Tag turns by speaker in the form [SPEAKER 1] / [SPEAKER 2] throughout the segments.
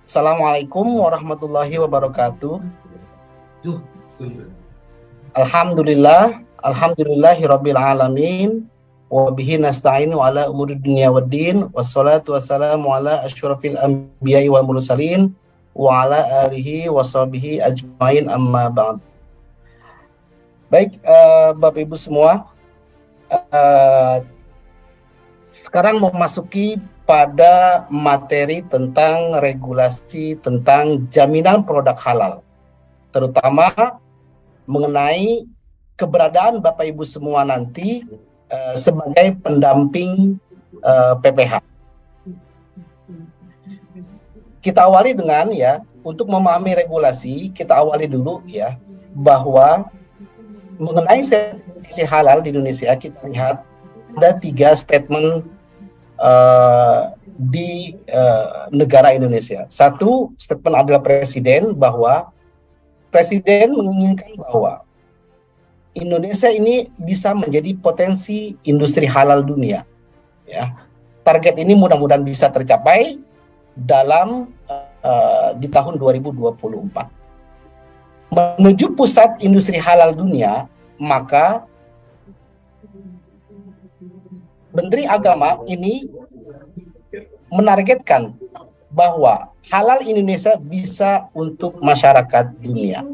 [SPEAKER 1] Assalamualaikum warahmatullahi wabarakatuh. Alhamdulillahirabbil alamin wa bihi nasta'inu ala umuri dunya waddin wassalatu wassalamu ala asyrafil anbiya'i wal mursalin wa ala alihi washabihi ajmain amma ba'd. Baik, Bapak Ibu semua, sekarang memasuki pada materi tentang regulasi tentang jaminan produk halal, terutama mengenai keberadaan Bapak Ibu semua nanti sebagai pendamping PPH. Kita awali dengan untuk memahami regulasi, kita awali dulu bahwa mengenai sertifikasi halal di Indonesia, kita lihat ada 3 statement di negara Indonesia. Satu, statement adalah Presiden, bahwa Presiden menginginkan bahwa Indonesia ini bisa menjadi potensi industri halal dunia. Target ini mudah-mudahan bisa tercapai dalam di tahun 2024. Menuju pusat industri halal dunia, maka Menteri Agama ini menargetkan bahwa halal Indonesia bisa untuk masyarakat dunia.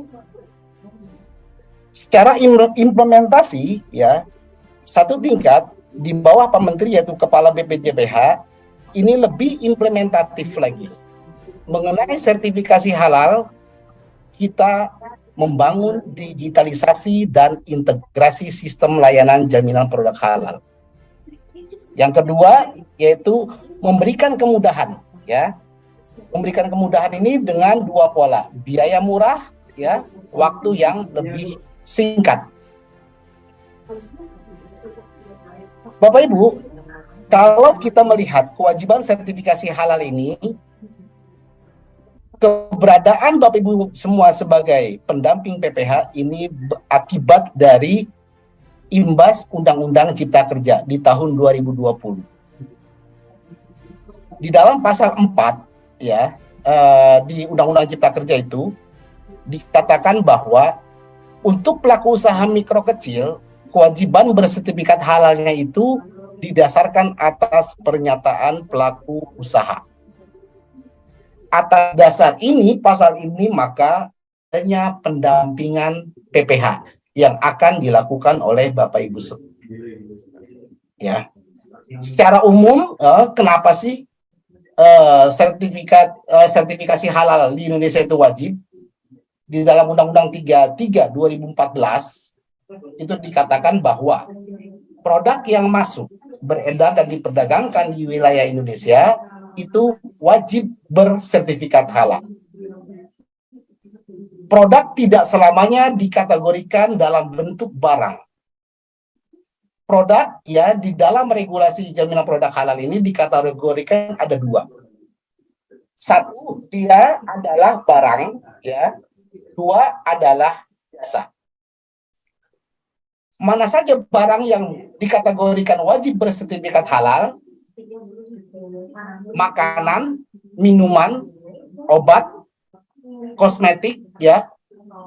[SPEAKER 1] Secara implementasi, satu tingkat di bawah Pak Menteri, yaitu Kepala BPJPH, ini lebih implementatif lagi. Mengenai sertifikasi halal, kita membangun digitalisasi dan integrasi sistem layanan jaminan produk halal. Yang kedua, yaitu memberikan kemudahan, memberikan kemudahan ini dengan 2 pola, biaya murah, waktu yang lebih singkat. Bapak Ibu, kalau kita melihat kewajiban sertifikasi halal ini, keberadaan Bapak Ibu semua sebagai pendamping PPH ini akibat dari imbas Undang-Undang Cipta Kerja di tahun 2020. Di dalam pasal 4 di Undang-Undang Cipta Kerja itu dikatakan bahwa untuk pelaku usaha mikro kecil, kewajiban bersertifikat halalnya itu didasarkan atas pernyataan pelaku usaha. Atas dasar ini, pasal ini, maka adanya pendampingan PPH yang akan dilakukan oleh Bapak Ibu. Secara umum, kenapa sih sertifikasi halal di Indonesia itu wajib? Di dalam Undang-Undang 33 2014 itu dikatakan bahwa produk yang masuk, beredar dan diperdagangkan di wilayah Indonesia itu wajib bersertifikat halal. Produk tidak selamanya dikategorikan dalam bentuk barang. Produk di dalam regulasi jaminan produk halal ini dikategorikan ada 2. Satu, dia adalah barang, 2 adalah jasa. Mana saja barang yang dikategorikan wajib bersertifikat halal? Makanan, minuman, obat, kosmetik,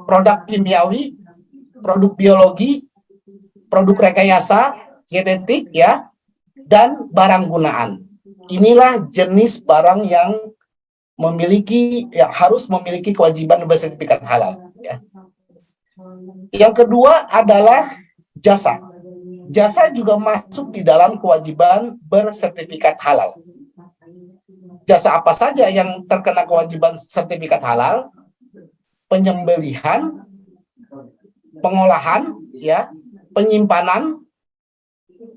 [SPEAKER 1] produk kimiawi, produk biologi, produk rekayasa, genetik, dan barang gunaan. Inilah jenis barang yang harus memiliki kewajiban bersertifikat halal. Yang kedua adalah jasa. Jasa juga masuk di dalam kewajiban bersertifikat halal. Jasa apa saja yang terkena kewajiban sertifikat halal? Penyembelihan, pengolahan, penyimpanan,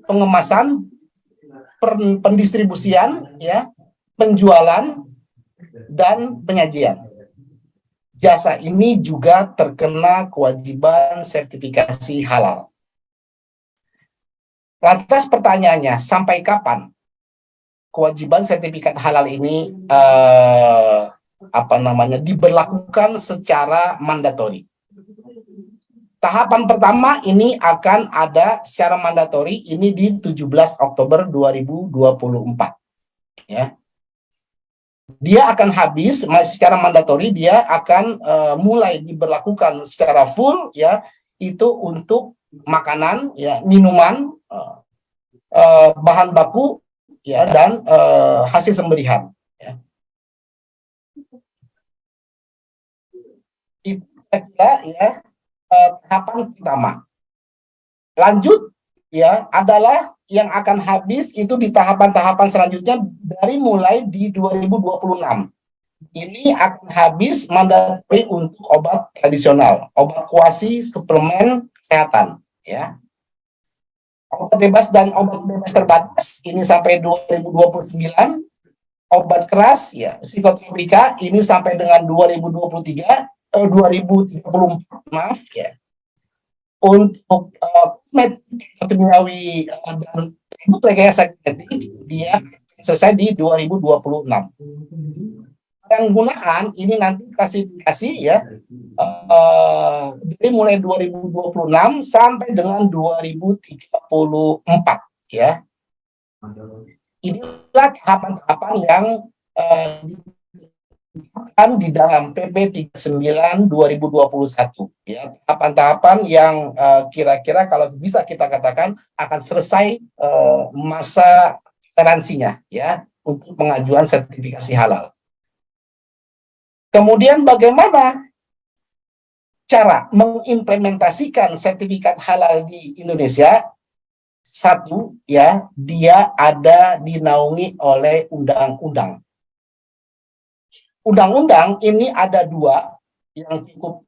[SPEAKER 1] pengemasan, pendistribusian, penjualan, dan penyajian. Jasa ini juga terkena kewajiban sertifikasi halal. Lantas pertanyaannya, sampai kapan kewajiban sertifikat halal ini diberlakukan secara mandatori? Tahapan pertama ini akan ada secara mandatori ini di 17 Oktober 2024. dia akan habis secara mandatori, dia akan mulai diberlakukan secara full ya, itu untuk makanan ya, minuman, bahan baku ya, dan hasil sembelihan ya. Itu kira ya tahapan pertama. Lanjut ya adalah yang akan habis itu di tahapan-tahapan selanjutnya dari mulai di 2026. Ini akan habis mandatori untuk obat tradisional, obat kuasi, suplemen kesehatan ya. Obat bebas dan obat bebas terbatas ini sampai 2029, obat keras ya, psikotropika ini sampai dengan 2023, 2034 maaf ya. Untuk kimiawi dan produk rekayasa genetik dia selesai di 2026. Penggunaan ini nanti klasifikasi ya dari mulai 2026 sampai dengan 2034 ya. Inilah tahapan-tahapan yang di dalam PP 39 2021 ya, tahapan-tahapan yang kira-kira kalau bisa kita katakan akan selesai masa toleransinya ya untuk pengajuan sertifikasi halal. Kemudian bagaimana cara mengimplementasikan sertifikat halal di Indonesia? Satu ya, dia ada dinaungi oleh undang-undang. Undang-undang ini ada dua yang cukup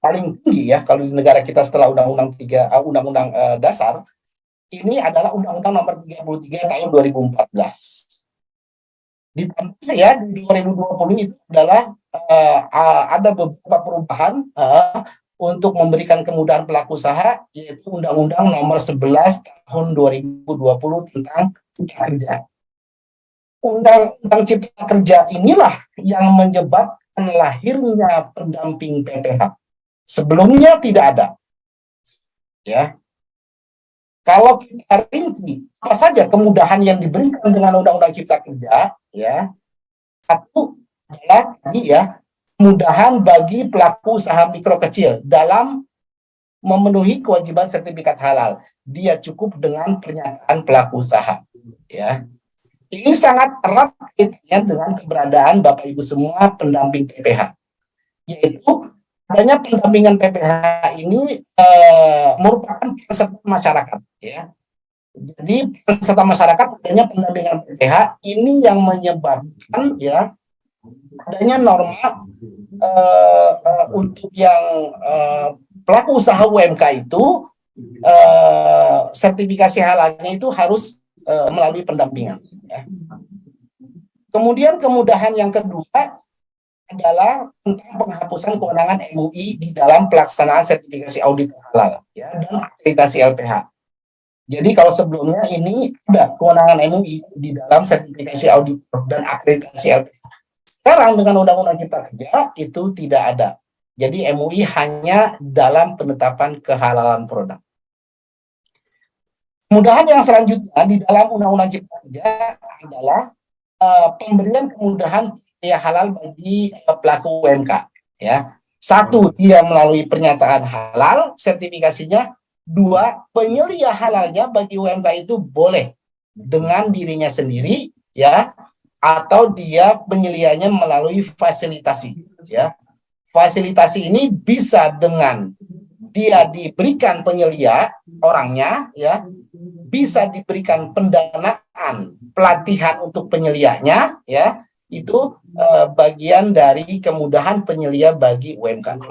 [SPEAKER 1] paling tinggi ya kalau di negara kita setelah undang-undang dasar. Ini adalah Undang-Undang Nomor 33 Tahun 2014. Ditambah ya di 2020 itu adalah ada beberapa perubahan untuk memberikan kemudahan pelaku usaha, yaitu Undang-Undang Nomor 11 Tahun 2020 tentang Cipta Kerja. Undang-Undang Cipta Kerja inilah yang menyebabkan lahirnya pendamping PPH. Sebelumnya tidak ada. Ya. Kalau kita rinci apa saja kemudahan yang diberikan dengan Undang-Undang Cipta Kerja, ya, satu adalah tadi ya, kemudahan bagi pelaku usaha mikro kecil dalam memenuhi kewajiban sertifikat halal. Dia cukup dengan pernyataan pelaku usaha, ya. Ini sangat erat kaitannya dengan keberadaan Bapak Ibu semua pendamping PPH, yaitu adanya pendampingan PPH ini merupakan peserta masyarakat, ya. Jadi peserta masyarakat adanya pendampingan PPH ini yang menyebabkan ya adanya norma untuk yang pelaku usaha UMK itu sertifikasi halalnya itu harus melalui pendampingan. Ya. Kemudian kemudahan yang kedua adalah tentang penghapusan kewenangan MUI di dalam pelaksanaan sertifikasi audit halal ya, dan akreditasi LPH. Jadi kalau sebelumnya ini ada kewenangan MUI di dalam sertifikasi audit dan akreditasi LPH. Sekarang dengan Undang-Undang Cipta Kerja itu tidak ada. Jadi MUI hanya dalam penetapan kehalalan produk. Kemudahan yang selanjutnya di dalam Undang-Undang Cipta Kerja adalah pemberian kemudahan ya halal bagi pelaku UMK. Ya, satu dia melalui pernyataan halal sertifikasinya. Dua, penyelia halalnya bagi UMK itu boleh dengan dirinya sendiri, ya, atau dia penyelianya melalui fasilitasi. Ya, fasilitasi ini bisa dengan dia diberikan penyelia orangnya, ya, bisa diberikan pendanaan pelatihan untuk penyelianya, ya, itu bagian dari kemudahan penyelia bagi UMK.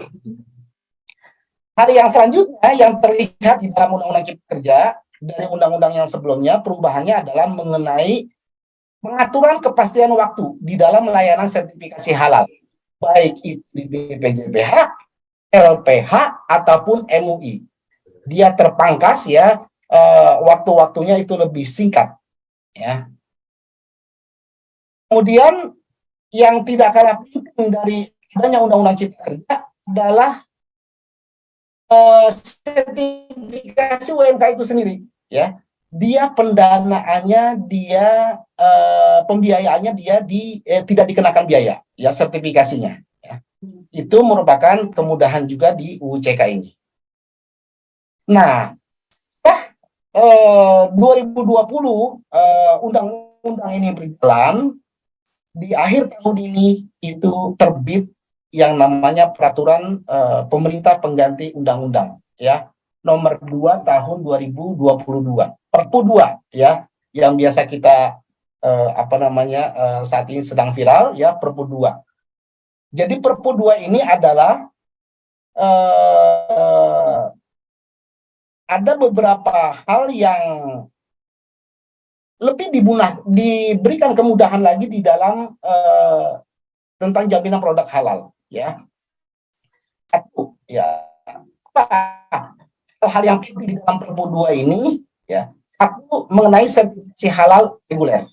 [SPEAKER 1] Hal yang selanjutnya yang terlihat di dalam Undang-Undang Cipta Kerja dari undang-undang yang sebelumnya, perubahannya adalah mengenai pengaturan kepastian waktu di dalam layanan sertifikasi halal, baik itu di BPJPH, LPH ataupun MUI. Dia terpangkas ya, waktu-waktunya itu lebih singkat. Ya. Kemudian yang tidak kalah penting dari adanya Undang-Undang Cipta Kerja adalah sertifikasi UMK itu sendiri, ya. dia pendanaannya, dia pembiayaannya dia tidak dikenakan biaya, ya sertifikasinya. Ya. Itu merupakan kemudahan juga di UU-CK ini. Nah, 2020 undang-undang ini berjalan, di akhir tahun ini itu terbit yang namanya peraturan pemerintah pengganti undang-undang, ya, nomor 2 tahun 2022, Perpu 2, ya, yang biasa kita saat ini sedang viral, ya, Perpu 2. Jadi Perpu 2 ini adalah ada beberapa hal yang lebih diberikan kemudahan lagi di dalam tentang jaminan produk halal, ya. Satu, ya, hal-hal yang penting di dalam Perpu 2 ini, ya, satu, mengenai sertifikasi halal reguler.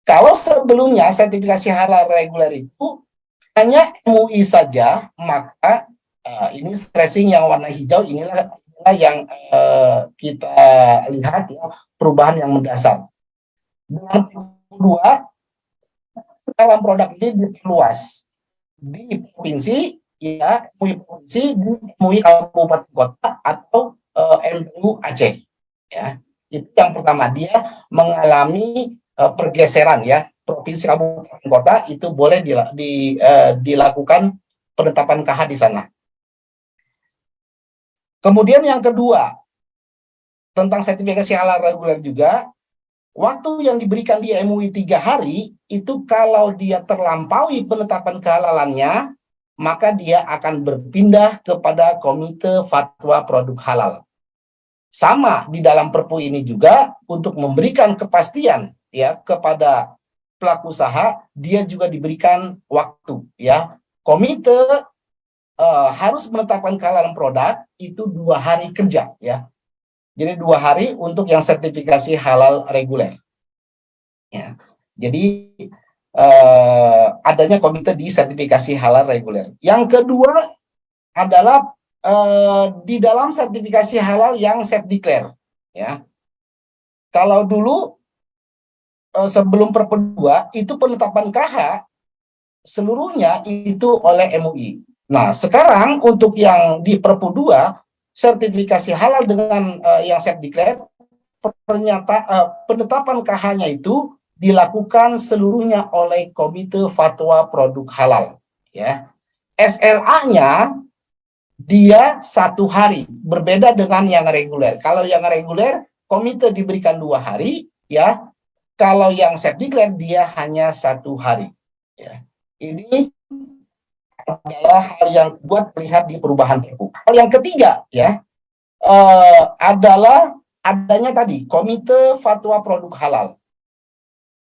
[SPEAKER 1] Kalau sebelumnya sertifikasi halal reguler itu hanya MUI saja, maka ini tracing yang warna hijau inilah yang kita lihat, ya, perubahan yang mendasar. Dengan kedua, dalam produk ini diperluas di provinsi, ya, MUI provinsi, di MUI kabupaten kota atau MPU Aceh, ya. Itu yang pertama, dia mengalami pergeseran, ya, provinsi kabupaten kota itu boleh dilakukan penetapan KH di sana. Kemudian yang kedua, tentang sertifikasi halal reguler juga, waktu yang diberikan di MUI 3 hari, itu kalau dia terlampaui penetapan kehalalannya, maka dia akan berpindah kepada Komite Fatwa Produk Halal. Sama di dalam Perpu ini juga, untuk memberikan kepastian, ya, kepada pelaku usaha, dia juga diberikan waktu, ya. Komite harus menetapkan kehalalan produk itu 2 hari kerja, ya. Jadi 2 hari untuk yang sertifikasi halal reguler. Ya. Jadi adanya komite di sertifikasi halal reguler. Yang kedua adalah di dalam sertifikasi halal yang self declare, ya. Kalau dulu sebelum Perpu 2 itu penetapan KH seluruhnya itu oleh MUI. Nah, sekarang untuk yang di Perpu 2 sertifikasi halal dengan yang self declare, penetapan KH-nya itu dilakukan seluruhnya oleh Komite Fatwa Produk Halal, ya. SLA-nya dia 1 hari, berbeda dengan yang reguler. Kalau yang reguler komite diberikan 2 hari, ya. Kalau yang self declare dia hanya 1 hari, ya. Ini adalah hal yang buat melihat di perubahan Perpu. Hal yang ketiga, ya, adalah adanya tadi Komite Fatwa Produk Halal.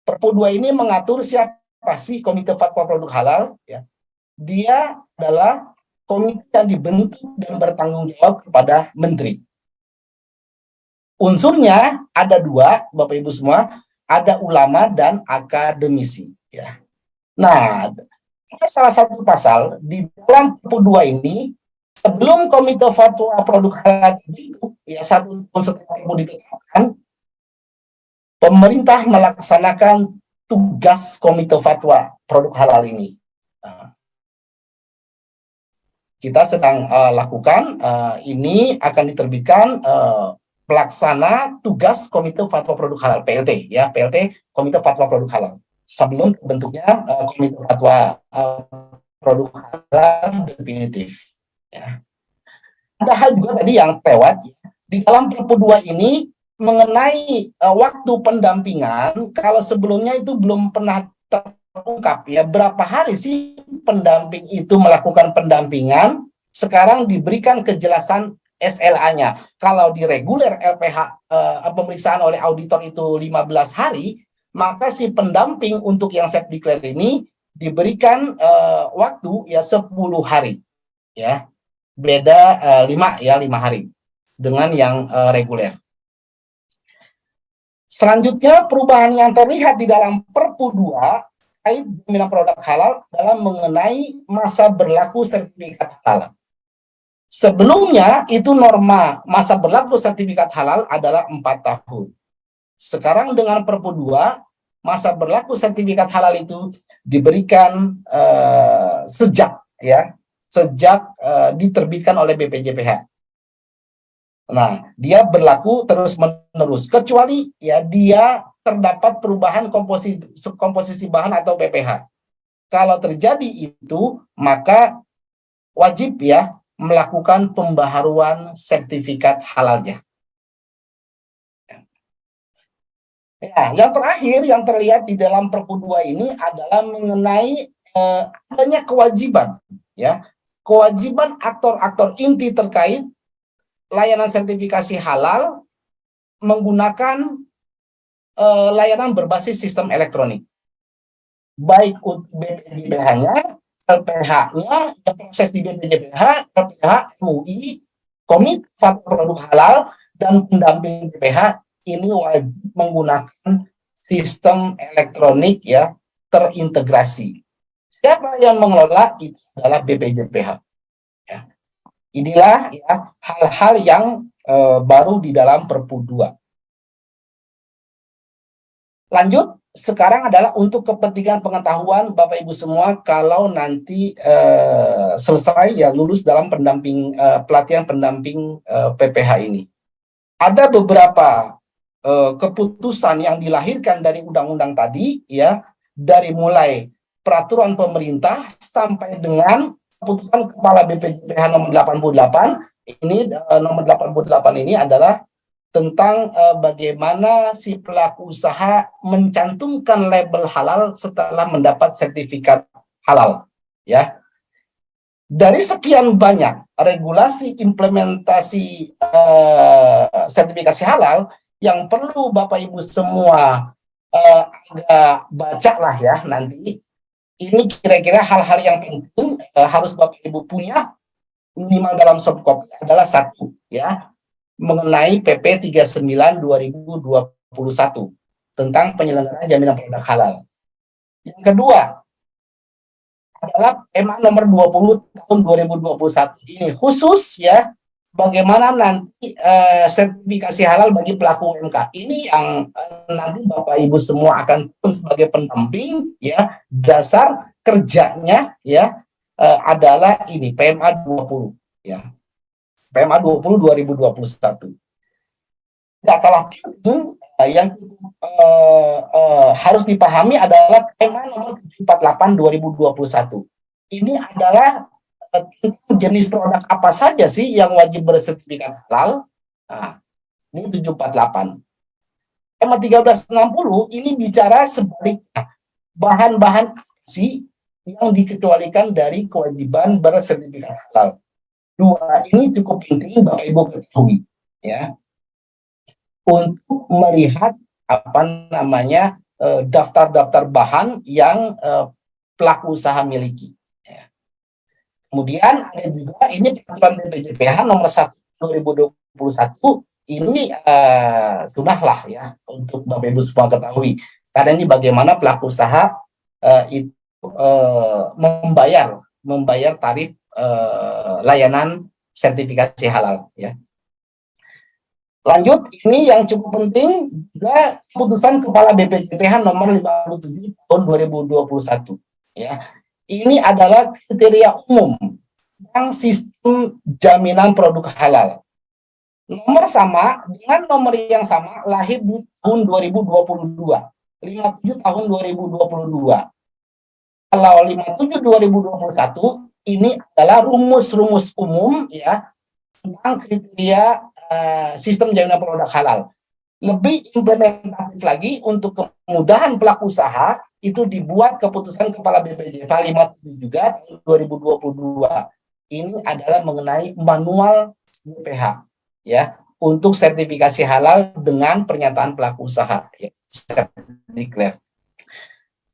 [SPEAKER 1] Perpu 2 ini mengatur siapa sih Komite Fatwa Produk Halal, ya. Dia adalah komite yang dibentuk dan bertanggung jawab kepada menteri. Unsurnya ada 2, Bapak Ibu semua, ada ulama dan akademisi, ya. Nah, salah satu pasal di dalam Perpu 2 ini, sebelum Komite Fatwa Produk Halal itu, ya, 1 tahun setelah Perpu ditetapkan, pemerintah melaksanakan tugas Komite Fatwa Produk Halal ini. Nah, kita sedang lakukan, ini akan diterbitkan pelaksana tugas Komite Fatwa Produk Halal, PLT, ya, PLT Komite Fatwa Produk Halal. Sebelum bentuknya Komite Fatwa Produk Halal definitif, ya. Ada hal juga tadi yang lewat, ya, di dalam Perpu 2 ini mengenai waktu pendampingan. Kalau sebelumnya itu belum pernah terungkap, ya, berapa hari sih pendamping itu melakukan pendampingan. Sekarang diberikan kejelasan SLA-nya. Kalau di reguler LPH pemeriksaan oleh auditor itu 15 hari, maka si pendamping untuk yang self declare ini diberikan waktu, ya, 10 hari, ya. Beda 5 hari dengan yang reguler. Selanjutnya, perubahan yang terlihat di dalam Perpu 2 terkait jaminan produk halal dalam mengenai masa berlaku sertifikat halal. Sebelumnya itu norma masa berlaku sertifikat halal adalah 4 tahun. Sekarang dengan Perpu 2, masa berlaku sertifikat halal itu diberikan sejak diterbitkan oleh BPJPH. Nah, dia berlaku terus-menerus kecuali ya dia terdapat perubahan komposisi bahan atau PPH. Kalau terjadi itu, maka wajib ya melakukan pembaharuan sertifikat halalnya. Ya, yang terakhir yang terlihat di dalam Perpu 2 ini adalah mengenai adanya kewajiban aktor-aktor inti terkait layanan sertifikasi halal menggunakan layanan berbasis sistem elektronik. Baik untuk BPJPH-nya, LPH-nya, proses di BPJPH, LPH, MUI, Komite Fatwa Produk Halal, dan pendamping BPH ini wajib menggunakan sistem elektronik ya terintegrasi. Siapa yang mengelola? Itu adalah BPJPH. Ya. Inilah ya hal-hal yang baru di dalam Perpu 2. Lanjut, sekarang adalah untuk kepentingan pengetahuan Bapak Ibu semua, kalau nanti selesai ya lulus dalam pelatihan pendamping PPH ini. Ada beberapa keputusan yang dilahirkan dari undang-undang tadi ya, dari mulai peraturan pemerintah sampai dengan keputusan Kepala BPJPH nomor 88. Ini nomor 88 ini adalah tentang bagaimana si pelaku usaha mencantumkan label halal setelah mendapat sertifikat halal ya. Dari sekian banyak regulasi implementasi sertifikasi halal yang perlu Bapak Ibu semua agak baca lah ya nanti. Ini kira-kira hal-hal yang penting harus Bapak Ibu punya minimal dalam soft copy adalah satu ya, mengenai PP 39/2021 tentang penyelenggaraan jaminan produk halal. Yang kedua adalah PMA nomor 20 tahun 2021 ini khusus ya bagaimana nanti sertifikasi halal bagi pelaku UMK. Ini yang nanti Bapak Ibu semua akan sebagai pendamping ya, dasar kerjanya ya adalah ini PMA 20 ya. PMA 20 2021. Tidak kalah penting yang harus dipahami adalah PMA nomor 748 2021. Ini adalah jenis produk apa saja sih yang wajib bersertifikat halal. Nah, ini 748. PMA 1360 ini bicara sebaliknya. Bahan-bahan sih yang dikecualikan dari kewajiban bersertifikat halal. Dua ini cukup penting Bapak Ibu ketahui ya, untuk melihat daftar-daftar bahan yang pelaku usaha miliki. Ya. Kemudian ada juga ini peraturan BPJPH nomor 1 2021 ini sudahlah ya untuk Bapak Ibu semua ketahui. Karena ini bagaimana pelaku usaha itu membayar tarif layanan sertifikasi halal ya. Lanjut, ini yang cukup penting juga keputusan Kepala BPJPH nomor 57 tahun 2021 ya. Ini adalah kriteria umum tentang sistem jaminan produk halal. Nomor sama dengan nomor yang sama lahir di tahun 2022, 57 tahun 2022. Kalau 57 2021 ini adalah rumus-rumus umum ya tentang kriteria sistem jaminan produk halal. Lebih implementatif lagi untuk kemudahan pelaku usaha itu dibuat keputusan Kepala BPJPH 57 juga tahun 2022. Ini adalah mengenai manual BPH ya untuk sertifikasi halal dengan pernyataan pelaku usaha ya. Declare.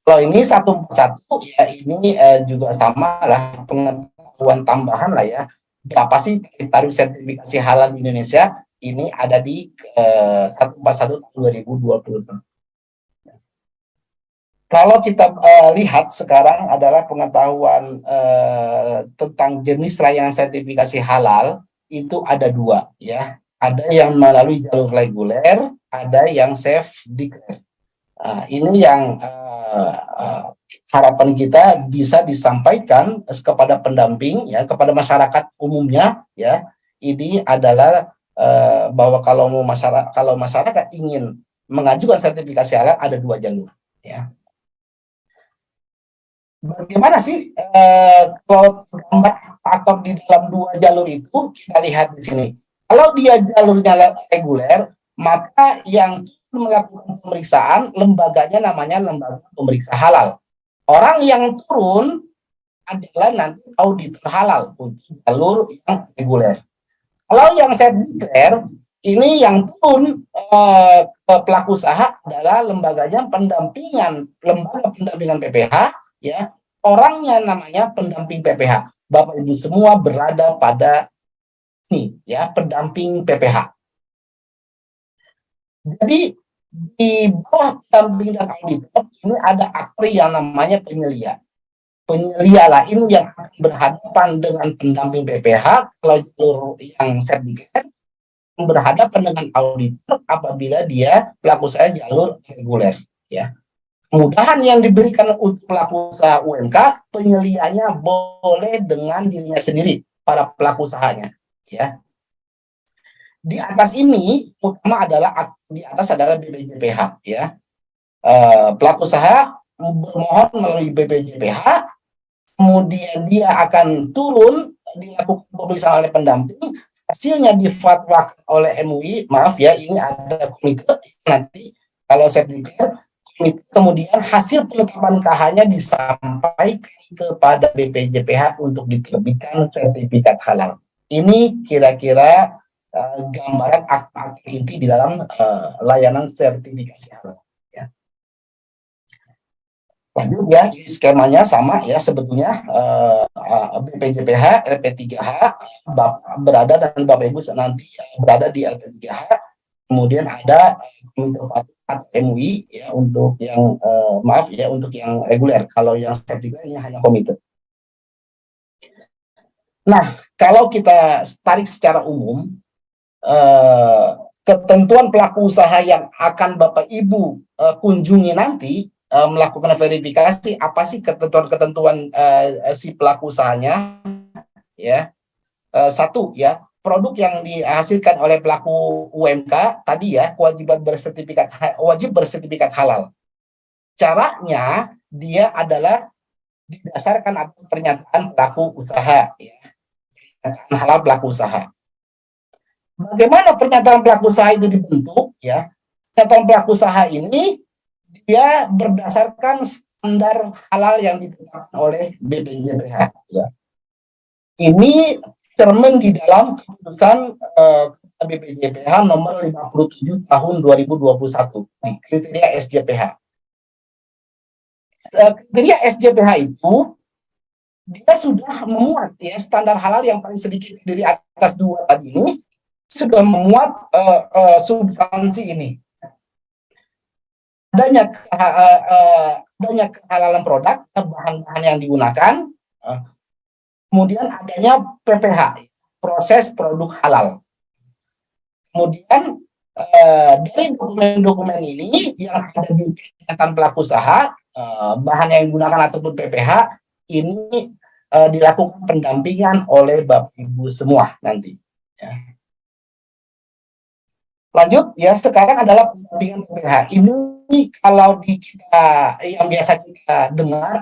[SPEAKER 1] Kalau ini 141 ya ini juga sama lah pengetahuan tambahan lah ya. Berapa sih tarif sertifikasi halal di Indonesia? Ini ada di 141 tahun 2020. Kalau kita lihat sekarang adalah pengetahuan tentang jenis layanan sertifikasi halal itu ada dua ya. Ada yang melalui jalur reguler, ada yang safe declare. Ini yang harapan kita bisa disampaikan kepada pendamping ya, kepada masyarakat umumnya ya. Ini adalah bahwa kalau masyarakat ingin mengajukan sertifikasi halal ada dua jalur ya. Bagaimana sih kalau gambar faktor di dalam dua jalur itu kita lihat di sini. Kalau dia jalurnya reguler, maka yang melakukan pemeriksaan lembaganya namanya lembaga pemeriksa halal. Orang yang turun adalah nanti auditor halal untuk jalur yang reguler. Kalau yang saya declare ini yang turun ke pelaku usaha adalah lembaganya lembaga pendampingan PPH ya, orangnya namanya pendamping PPH. Bapak Ibu semua berada pada ini ya, pendamping PPH. Jadi di bawah pendamping dan auditor ini ada aktor yang namanya penyelia. Penyelia lah ini yang berhadapan dengan pendamping PPH. Kalau jalur yang sertifikat berhadapan dengan auditor apabila dia pelaku usaha jalur reguler ya. Kemudahan yang diberikan untuk pelaku usaha UMK, penyelianya boleh dengan dirinya sendiri, para pelaku usahanya. Ya. Di atas ini, utama adalah di atas adalah BPJPH. Ya. Pelaku usaha bermohon melalui BPJPH, kemudian dia akan turun, dilakukan pemeriksaan oleh pendamping, hasilnya difatwakan oleh MUI, maaf ya, ini ada komite nanti, kalau saya pikir, kemudian hasil penetapan KH-nya disampaikan kepada BPJPH untuk diterbitkan sertifikat halal. Ini kira-kira gambaran akta inti di dalam layanan sertifikasi halal. Ya. Lanjut ya, skemanya sama ya sebetulnya BPJPH, LP3H berada dan Bapak Ibu nanti berada di LP3H. Kemudian ada komite MUI ya untuk yang maaf ya untuk yang reguler. Kalau yang sertifikatnya hanya komite. Nah, kalau kita tarik secara umum ketentuan pelaku usaha yang akan Bapak Ibu kunjungi nanti melakukan verifikasi apa sih ketentuan-ketentuan si pelaku usahanya ya. Satu ya, produk yang dihasilkan oleh pelaku UMK tadi ya wajib bersertifikat halal. Caranya dia adalah didasarkan atas pernyataan pelaku usaha ya. Pernyataan halal pelaku usaha. Bagaimana pernyataan pelaku usaha itu dibentuk ya? Pernyataan pelaku usaha ini dia berdasarkan standar halal yang ditetapkan oleh BPJPH ya. Ini termen di dalam keputusan BPJPH nomor 57 tahun 2021 di kriteria SJPH. Kriteria SJPH itu dia sudah memuat ya standar halal yang paling sedikit dari atas dua tadi ini sudah memuat substansi ini. Adanya kehalalan produk, bahan-bahan yang digunakan, kemudian adanya PPH, proses produk halal. Kemudian dari dokumen-dokumen ini yang ada di pernyataan pelaku usaha, bahan yang digunakan ataupun PPH, ini dilakukan pendampingan oleh Bapak Ibu semua nanti. Ya. Lanjut ya, sekarang adalah pendampingan PPH. Ini kalau di kita yang biasa kita dengar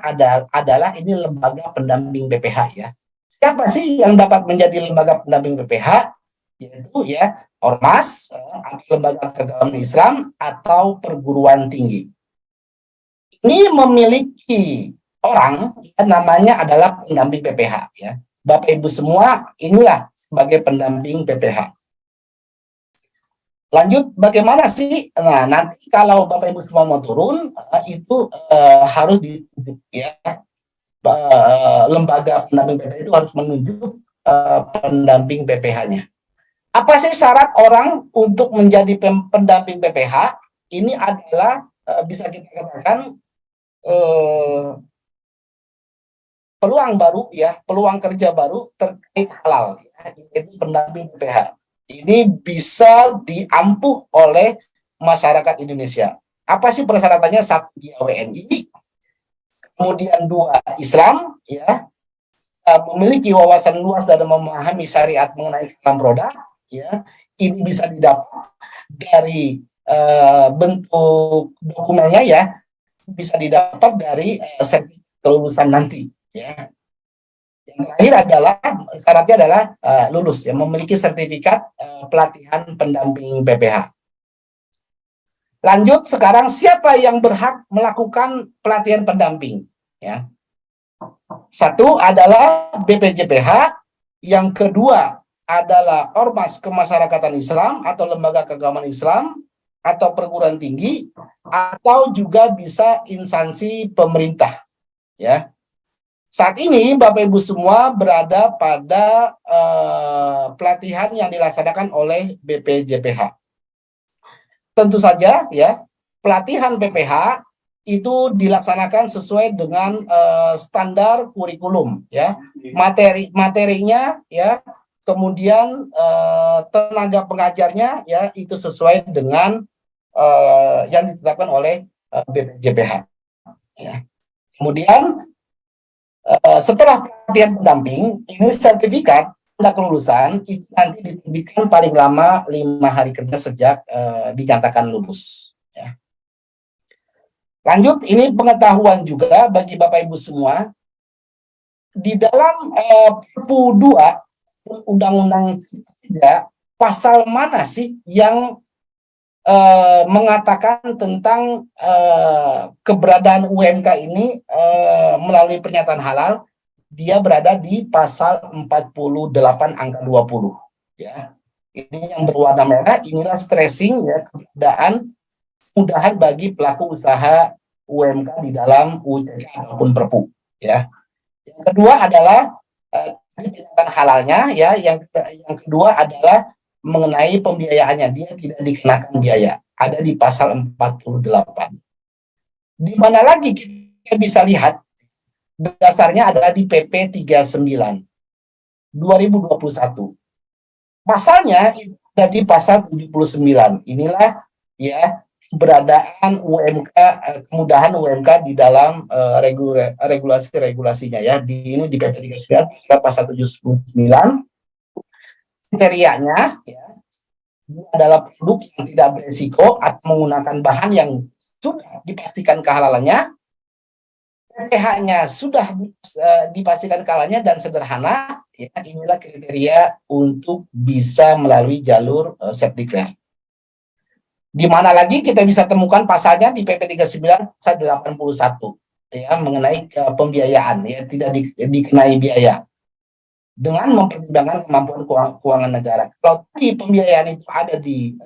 [SPEAKER 1] adalah ini lembaga pendamping PPH ya. Siapa sih yang dapat menjadi lembaga pendamping PPH? Yaitu ya ormas, lembaga keagamaan Islam atau perguruan tinggi. Ini memiliki orang ya, namanya adalah pendamping PPH ya. Bapak Ibu semua inilah sebagai pendamping PPH. Lanjut, bagaimana sih? Nah, nanti kalau Bapak Ibu semua mau turun, itu harus ditunjuk ya. Lembaga pendamping PPH itu harus menunjuk pendamping PPH-nya. Apa sih syarat orang untuk menjadi pendamping PPH? Ini adalah bisa kita katakan eh, peluang baru ya, peluang kerja baru terkait halal, ya, yaitu pendamping PPH. Ini bisa diampuh oleh masyarakat Indonesia. Apa sih persyaratannya? Satu, dia WNI, kemudian dua, Islam, ya, memiliki wawasan luas dan memahami syariat mengenai dalam produk, ya. Ini bisa didapat dari bentuk dokumennya, ya, bisa didapat dari sertifikat kelulusan nanti, ya. Yang terakhir adalah syaratnya adalah lulus, ya, memiliki sertifikat pelatihan pendamping PPH. Lanjut sekarang, siapa yang berhak melakukan pelatihan pendamping? Ya, satu adalah BPJPH, yang kedua adalah Ormas Kemasyarakatan Islam atau lembaga keagamaan Islam atau perguruan tinggi, atau juga bisa instansi pemerintah. Ya, saat ini Bapak Ibu semua berada pada pelatihan yang dilaksanakan oleh BPJPH. Tentu saja, ya, pelatihan PPH itu dilaksanakan sesuai dengan standar kurikulum, ya, materinya, ya, kemudian tenaga pengajarnya, ya, itu sesuai dengan yang ditetapkan oleh BPJPH, ya. Kemudian setelah pelatihan pendamping, ini sertifikat tanda kelulusan itu nanti diterbitkan paling lama 5 hari kerja sejak dinyatakan lulus. Ya. Lanjut, ini pengetahuan juga bagi Bapak Ibu semua, di dalam Perpu 2 Undang-Undang 3, pasal mana sih yang mengatakan tentang keberadaan UMK ini melalui pernyataan halal? Dia berada di pasal 48 angka 20, ya. Ini yang berwarna merah, inilah stressing, ya, keberadaan mudahan bagi pelaku usaha UMK di dalam UCK ataupun Perpu, ya. Yang kedua adalah pernyataan halalnya, ya. Yang kedua adalah mengenai pembiayaannya, dia tidak dikenakan biaya, ada di pasal 48. Di mana lagi kita bisa lihat dasarnya adalah di PP 39 2021. Pasalnya ada di pasal 79. Inilah, ya, keberadaan UMK, kemudahan UMK di dalam regulasi-regulasinya, ya. Ini di PP 39 pasal 79, kriterianya, ya, adalah produk yang tidak beresiko atau menggunakan bahan yang sudah dipastikan kehalalannya, PPH-nya sudah dipastikan kalannya dan sederhana, ya. Inilah kriteria untuk bisa melalui jalur safety clear. Di mana lagi kita bisa temukan pasalnya di PP 39 pasal 81, ya, mengenai pembiayaan, ya, tidak dikenai biaya dengan mempertimbangkan kemampuan keuangan negara. Kalau di pembiayaan itu ada di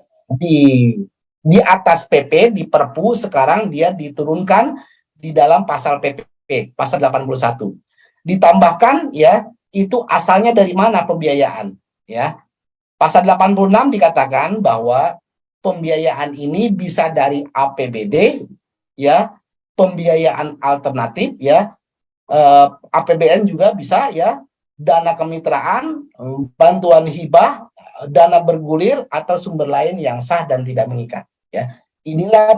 [SPEAKER 1] atas PP di Perpu, sekarang dia diturunkan di dalam pasal PP, pasal 81. Ditambahkan, ya, itu asalnya dari mana pembiayaan, ya. Pasal 86 dikatakan bahwa pembiayaan ini bisa dari APBD, ya, pembiayaan alternatif, ya, APBN juga bisa, ya, dana kemitraan, bantuan hibah, dana bergulir atau sumber lain yang sah dan tidak mengikat, ya. Inilah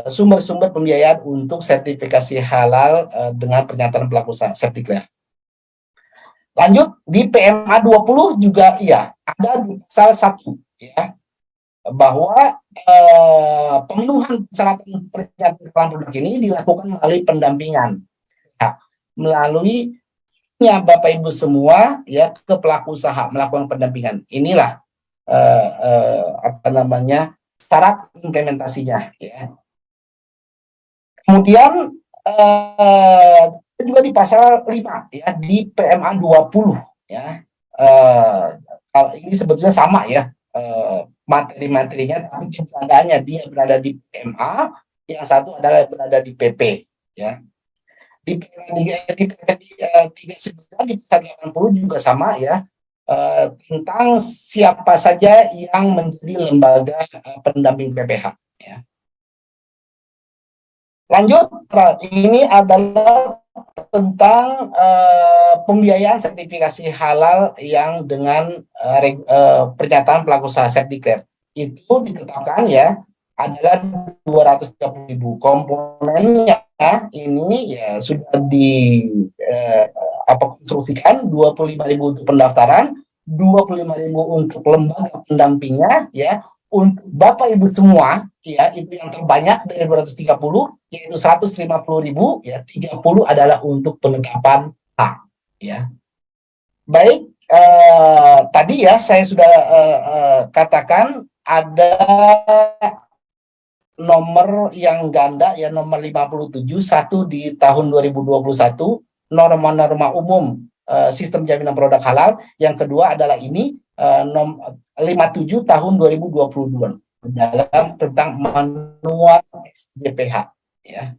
[SPEAKER 1] sumber-sumber pembiayaan untuk sertifikasi halal dengan pernyataan pelaku usaha safety clear. Lanjut, di PMA 20 juga, iya, ada di pasal 1, ya, bahwa pemenuhan persyaratan pernyataan produk ini dilakukan melalui pendampingan, ya, melalui Bapak Ibu semua, ya, ke pelaku usaha melakukan pendampingan. Inilah apa namanya syarat implementasinya, ya. Kemudian juga di pasal 5, ya, di PMA 20, ya. Ini sebetulnya sama, ya, materi-materinya, tapi keberadaannya dia berada di PMA, yang satu adalah berada di PP, ya. Di pasal 80 juga sama, ya, tentang siapa saja yang menjadi lembaga pendamping PPH, ya. Lanjut, ini adalah tentang pembiayaan sertifikasi halal yang dengan pernyataan pelaku usaha self declare. Itu ditetapkan ya adalah 230.000. Komponennya ini ya sudah konstruksikan, 25.000 untuk pendaftaran, 25.000 untuk lembaga pendampingnya ya. Untuk Bapak Ibu semua ya, itu yang terbanyak dari 230, yaitu 150.000 ya, 30 adalah untuk penetapan hak ya. Baik, tadi ya saya sudah katakan ada nomor yang ganda ya, nomor 57, satu di tahun 2021, norma-norma umum sistem jaminan produk halal. Yang kedua adalah ini 57 tahun 2022 dalam tentang manual SJPH ya.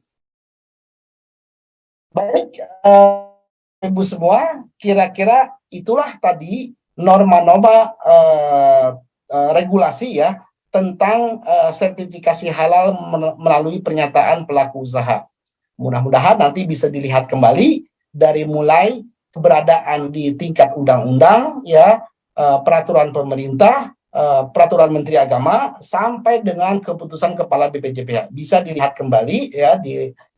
[SPEAKER 1] Baik, Ibu semua, kira-kira itulah tadi norma-norma regulasi ya tentang sertifikasi halal melalui pernyataan pelaku usaha. Mudah-mudahan nanti bisa dilihat kembali dari mulai keberadaan di tingkat undang-undang ya, peraturan pemerintah, peraturan Menteri Agama, sampai dengan keputusan Kepala BPJPH. Bisa dilihat kembali ya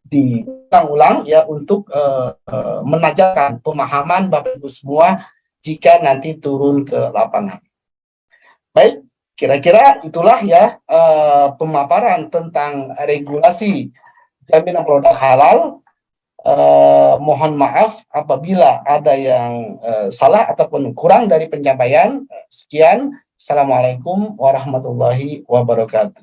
[SPEAKER 1] diulang-ulang ya untuk menajamkan pemahaman Bapak Ibu semua jika nanti turun ke lapangan. Baik, kira-kira itulah ya pemaparan tentang regulasi jaminan produk halal. Mohon maaf apabila ada yang salah ataupun kurang dari penyampaian. Sekian. Assalamualaikum warahmatullahi wabarakatuh.